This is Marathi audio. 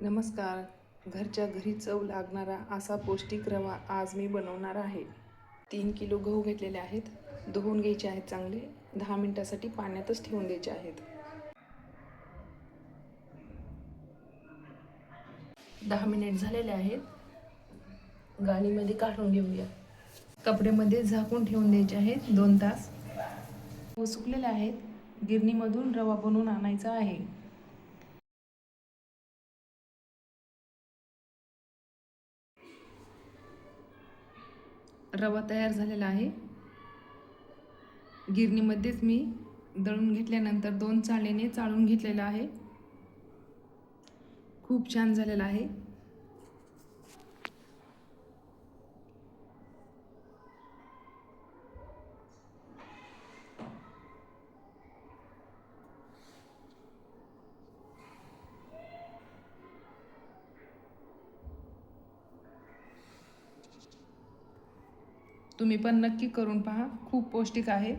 नमस्कार. घरच्या घरी चव लागणारा असा पौष्टिक रवा आज मी बनवणार आहे. 3 किलो गहू घेतलेले आहेत. धुवून घ्यायचे आहेत चांगले. 10 मिनिटासाठी पाण्यातच ठेवून द्यायचे आहेत. 10 मिनिट झालेले आहेत. गाळणीमध्ये काढून घेऊया. कपड्यामध्ये झाकून ठेवून द्यायचे आहेत 2 तास. गहू सुकलेले आहेत. गिरणीमधून रवा बनवून आणायचा आहे. रवा तयार झालेला आहे. गिरणीमध्येच मी दळून घेतल्यानंतर 2 चाळणीने चाळून घेतलेला आहे. खूप छान झालेला आहे. तुम्ही पण नक्की करून पहा. खूप पौष्टिक आहे.